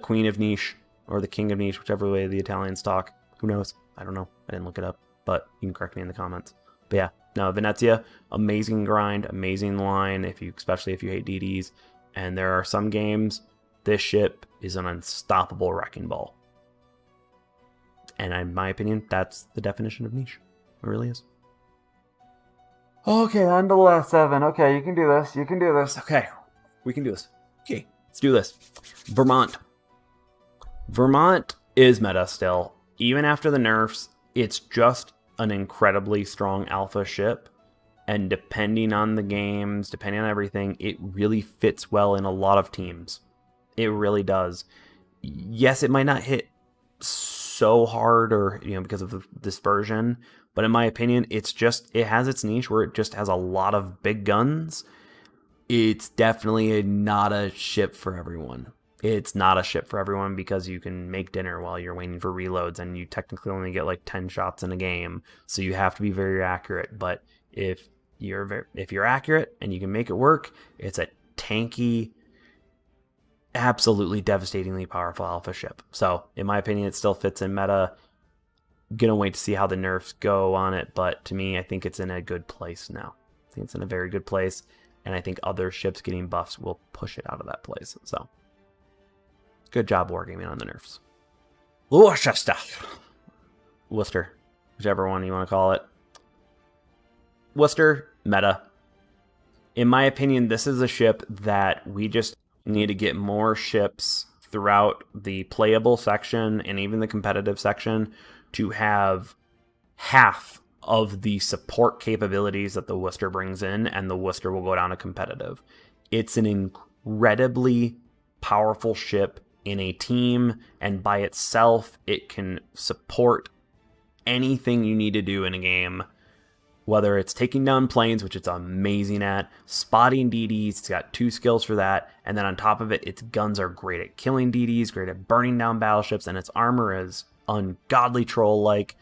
queen of niche, or the king of niche, whichever way the Italians talk. Who knows? I don't know. I didn't look it up, but you can correct me in the comments. But yeah, no, Venezia, amazing grind, amazing line, especially if you hate DDs. And there are some games, this ship is an unstoppable wrecking ball. And in my opinion, that's the definition of niche. It really is. Okay, on to the last 7. Okay, you can do this. You can do this. Okay, we can do this. Okay, let's do this. Vermont. Vermont is meta still. Even after the nerfs, it's just an incredibly strong alpha ship. And depending on the games, depending on everything, it really fits well in a lot of teams. It really does. Yes, it might not hit so hard or because of the dispersion, but in my opinion, it has its niche where it just has a lot of big guns. It's definitely not a ship for everyone. It's not a ship for everyone because you can make dinner while you're waiting for reloads, and you technically only get like 10 shots in a game, so you have to be very accurate. But if you're accurate and you can make it work, it's a tanky, absolutely devastatingly powerful alpha ship. So in my opinion, it still fits in meta. Gonna wait to see how the nerfs go on it, but to me, I think it's in a good place now. I think it's in a very good place, and I think other ships getting buffs will push it out of that place. So good job wargaming on the nerfs. Worcester, whichever one you want to call it. Worcester, meta. In my opinion, this is a ship that we just need to get more ships throughout the playable section and even the competitive section to have half of the support capabilities that the Worcester brings in, and the Worcester will go down to competitive. It's an incredibly powerful ship in a team, and by itself, it can support anything you need to do in a game. Whether it's taking down planes, which it's amazing at, spotting DDs, it's got 2 skills for that, and then on top of it, its guns are great at killing DDs, great at burning down battleships, and its armor is ungodly troll-like.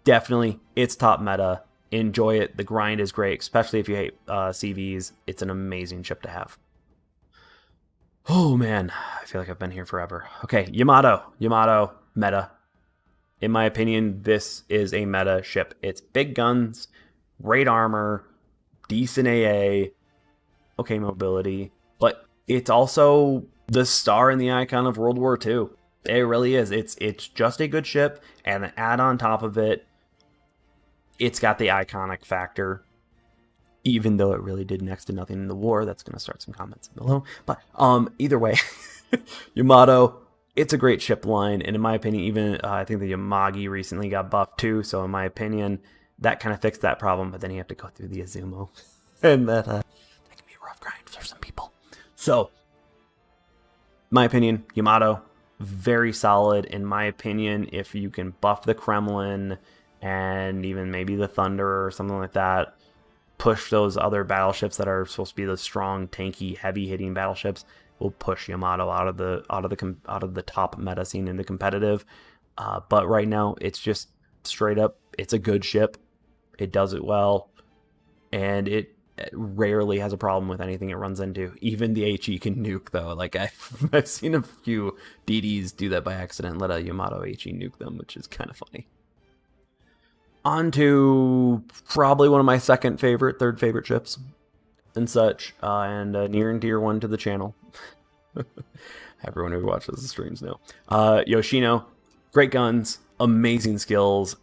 Definitely, it's top meta. Enjoy it. The grind is great, especially if you hate CVs. It's an amazing ship to have. Oh man, I feel like I've been here forever. Okay, Yamato, meta. In my opinion, this is a meta ship. It's big guns, great armor, decent AA, okay mobility, but it's also the star and the icon of World War II. It really is. It's just a good ship, and then add on top of it, it's got the iconic factor. Even though it really did next to nothing in the war. That's going to start some comments below. But either way, Yamato, it's a great ship line. And in my opinion, even I think the Yamagi recently got buffed too. So in my opinion, that kind of fixed that problem. But then you have to go through the Izumo. And that can be a rough grind for some people. So, my opinion, Yamato, very solid. In my opinion, if you can buff the Kremlin and even maybe the Thunder or something like that, push those other battleships that are supposed to be the strong, tanky, heavy-hitting battleships, will push Yamato out of the top meta scene into competitive. But right now, it's just straight up, it's a good ship. It does it well, and it rarely has a problem with anything it runs into. Even the HE can nuke, though. Like I've seen a few DDs do that by accident, let a Yamato HE nuke them, which is kind of funny. On to probably one of my third favorite ships and such, and near and dear one to the channel. Everyone who watches the streams know. Yoshino, great guns, amazing skills,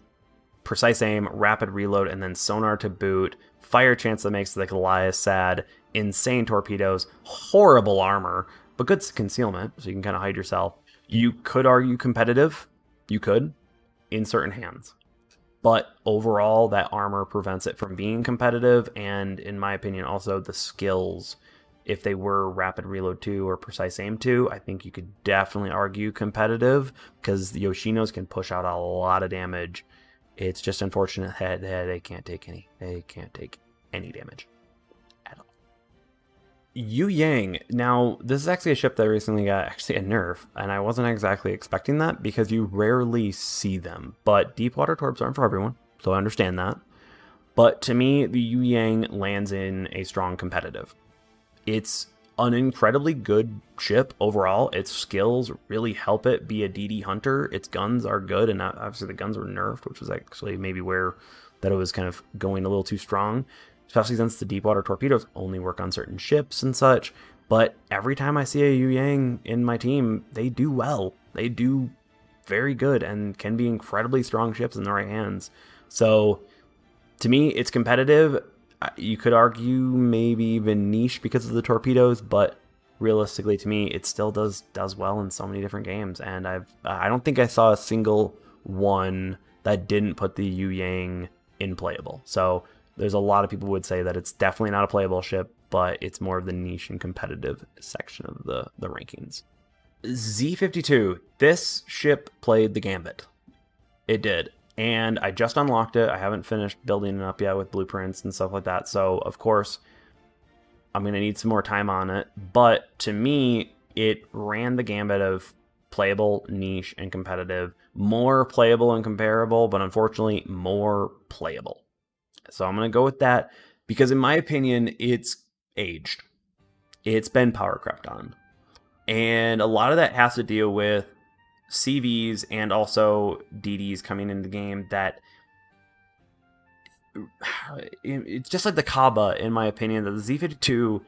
precise aim, rapid reload, and then sonar to boot, fire chance that makes the Goliath sad, insane torpedoes, horrible armor, but good concealment, so you can kind of hide yourself. You could argue competitive. You could, in certain hands. But overall, that armor prevents it from being competitive, and in my opinion, also the skills, if they were rapid reload 2 or precise aim 2, I think you could definitely argue competitive, because the Yoshinos can push out a lot of damage. It's just unfortunate that they can't take any damage at all. Yeuyang. Now, this is actually a ship that recently got a nerf, and I wasn't exactly expecting that because you rarely see them. But deep water torps aren't for everyone, so I understand that. But to me, the Yeuyang lands in a strong competitive. It's an incredibly good ship overall. Its skills really help it be a DD hunter. Its guns are good, and obviously the guns were nerfed, which was actually maybe where that it was kind of going a little too strong, especially since the deep water torpedoes only work on certain ships and such. But every time I see a Yeuyang in my team, they do well. They do very good and can be incredibly strong ships in the right hands. So to me, it's competitive. You could argue maybe even niche because of the torpedoes, but realistically to me, it still does well in so many different games. And I don't think I saw a single one that didn't put the Yeuyang in playable. So there's a lot of people who would say that it's definitely not a playable ship, but it's more of the niche and competitive section of the rankings. Z52. This ship played the gambit. It did. And I just unlocked it. I haven't finished building it up yet with blueprints and stuff like that. So, of course, I'm going to need some more time on it. But to me, it ran the gambit of playable, niche, and competitive. More playable and comparable, but unfortunately, more playable. So I'm going to go with that because, in my opinion, it's aged. It's been power crept on. And a lot of that has to deal with CVs and also DDs coming into the game that it's just like the Kaba, in my opinion, that the Z52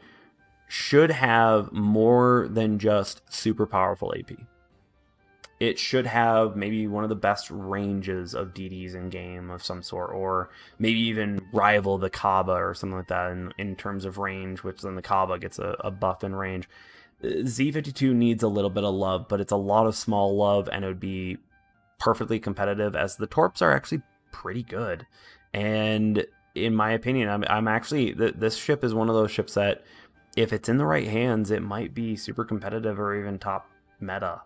should have more than just super powerful AP. It should have maybe one of the best ranges of DDs in game of some sort, or maybe even rival the Kaba or something like that in terms of range, which then the Kaba gets a buff in range. Z52 needs a little bit of love, but it's a lot of small love, and it would be perfectly competitive, as the torps are actually pretty good. And in my opinion, I'm actually, this ship is one of those ships that if it's in the right hands, it might be super competitive or even top meta.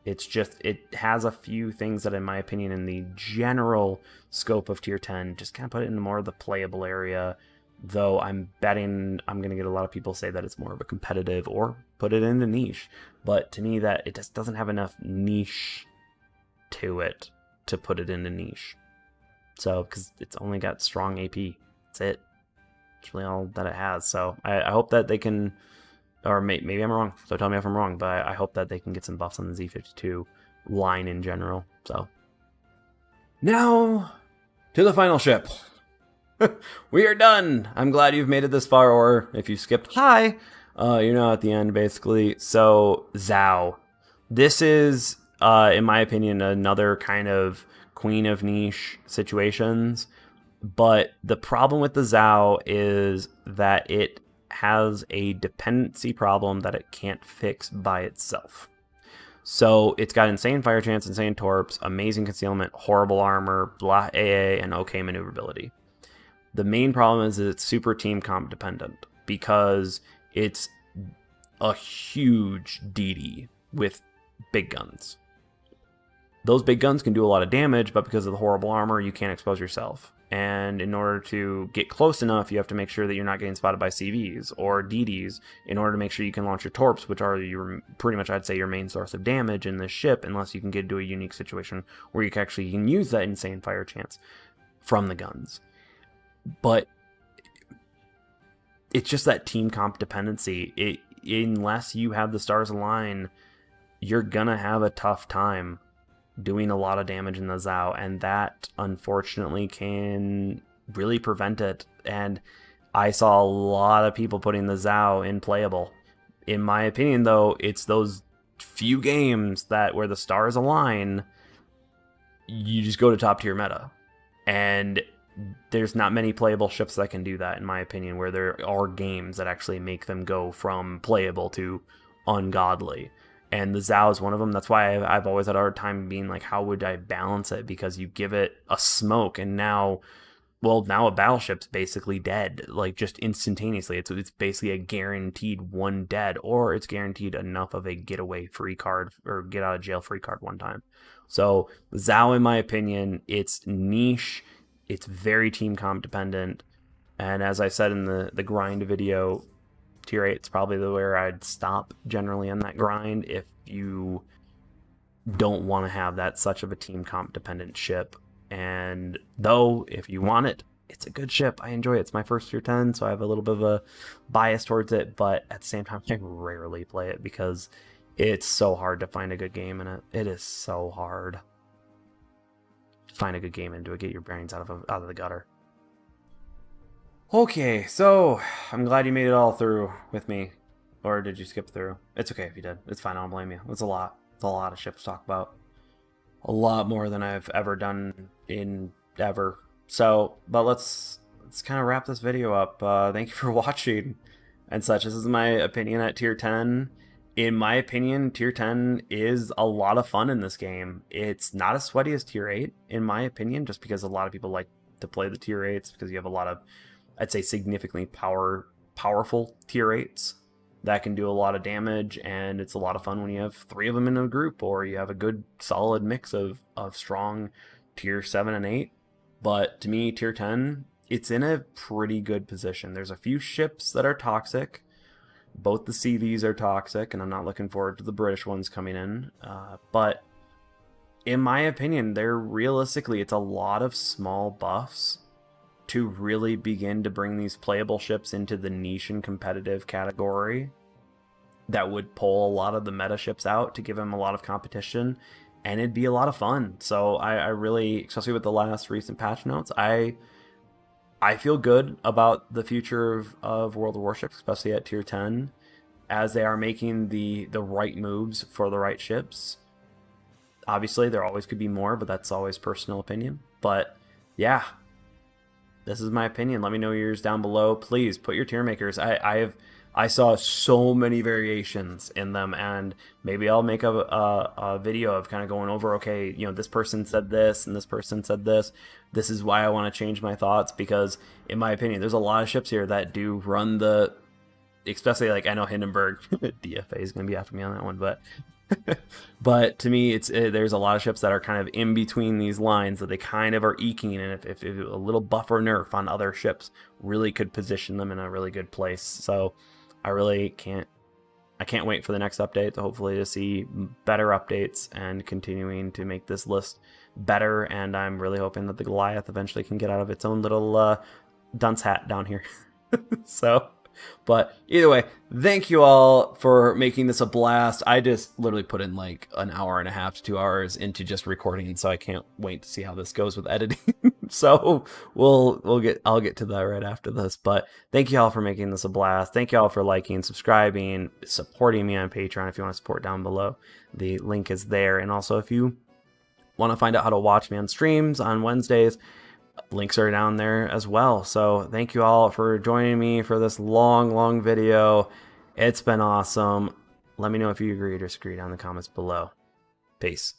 It's just, it has a few things that, in my opinion, in the general scope of tier 10, just kind of put it into more of the playable area. Though I'm betting I'm going to get a lot of people say that it's more of a competitive or put it into niche. But to me, that it just doesn't have enough niche to it to put it into niche. So, because it's only got strong AP. That's it. That's really all that it has. So I hope that they can, or maybe I'm wrong, so tell me if I'm wrong, but I hope that they can get some buffs on the Z52 line in general. So now to the final ship. We are done. I'm glad you've made it this far, or if you skipped, hi. You're not at the end, basically. So Zhao. This is, in my opinion, another kind of queen of niche situations. But the problem with the Zhao is that it has a dependency problem that it can't fix by itself. So it's got insane fire chance, insane torps, amazing concealment, horrible armor, blah AA, and okay maneuverability. The main problem is that it's super team comp dependent because it's a huge DD with big guns. Those big guns can do a lot of damage, but because of the horrible armor, you can't expose yourself. And in order to get close enough, you have to make sure that you're not getting spotted by CVs or DDs in order to make sure you can launch your torps, which are your, pretty much, I'd say, your main source of damage in this ship, unless you can get into a unique situation where you can actually use that insane fire chance from the guns. But it's just that team comp dependency. Unless you have the stars align, you're gonna have a tough time doing a lot of damage in the Zhao, and that unfortunately can really prevent it. And I saw a lot of people putting the Zhao in playable. In my opinion, though, it's those few games that where the stars align, you just go to top tier meta. And there's not many playable ships that can do that, in my opinion, where there are games that actually make them go from playable to ungodly. And the Zhao is one of them. That's why I've always had a hard time being like, how would I balance it? Because you give it a smoke, and now a battleship's basically dead, like just instantaneously. It's basically a guaranteed one dead, or it's guaranteed enough of a getaway free card or get out of jail free card one time. So Zhao, in my opinion, it's niche. It's very team comp dependent, and as I said in the grind video, tier 8 is probably where I'd stop generally on that grind if you don't want to have that such of a team comp dependent ship. And though if you want it, it's a good ship. I enjoy it. It's my first tier 10, so I have a little bit of a bias towards it, but at the same time, I rarely play it because it's so hard to find a good game in it. It is so hard. Find a good game into it, get your bearings out of the gutter. Okay, so I'm glad you made it all through with me, or did you skip through? It's okay if you did. It's fine. I don't blame you. It's a lot. It's a lot of ships to talk about. A lot more than I've ever done in ever. So, but let's kind of wrap this video up. Thank you for watching and such. This is my opinion at tier 10. In my opinion, tier 10 is a lot of fun in this game. It's not as sweaty as tier 8, in my opinion, just because a lot of people like to play the tier 8s because you have a lot of, I'd say, significantly powerful tier 8s that can do a lot of damage, and it's a lot of fun when you have 3 of them in a group, or you have a good solid mix of strong tier 7 and 8. But to me, tier 10, it's in a pretty good position. There's a few ships that are toxic. Both the CVs are toxic, and I'm not looking forward to the British ones coming in. But in my opinion, it's a lot of small buffs to really begin to bring these playable ships into the niche and competitive category that would pull a lot of the meta ships out to give them a lot of competition, and it'd be a lot of fun. So I really, especially with the last recent patch notes, I feel good about the future of World of Warships, especially at tier 10, as they are making the right moves for the right ships. Obviously, there always could be more, but that's always personal opinion. But yeah, this is my opinion. Let me know yours down below. Please put your tier makers. I saw so many variations in them, and maybe I'll make a video of kind of going over, okay, you know, this person said this and this person said this. This is why I want to change my thoughts, because in my opinion, there's a lot of ships here that do run the especially like I know Hindenburg DFA is going to be after me on that one, but to me there's a lot of ships that are kind of in between these lines that they kind of are eking, and if a little buff or nerf on other ships really could position them in a really good place. So I can't wait for the next update to hopefully see better updates and continuing to make this list better. And I'm really hoping that the Goliath eventually can get out of its own little dunce hat down here. So, but either way, thank you all for making this a blast. I just literally put in like an hour and a half to 2 hours into just recording, so I can't wait to see how this goes with editing. So I'll get to that right after this. But thank you all for making this a blast. Thank you all for liking, subscribing, supporting me on Patreon. If you want to support, down below, the link is there. And also, if you want to find out how to watch me on streams on Wednesdays, links are down there as well. So thank you all for joining me for this long video. It's been awesome. Let me know if you agree or disagree down in the comments below. Peace.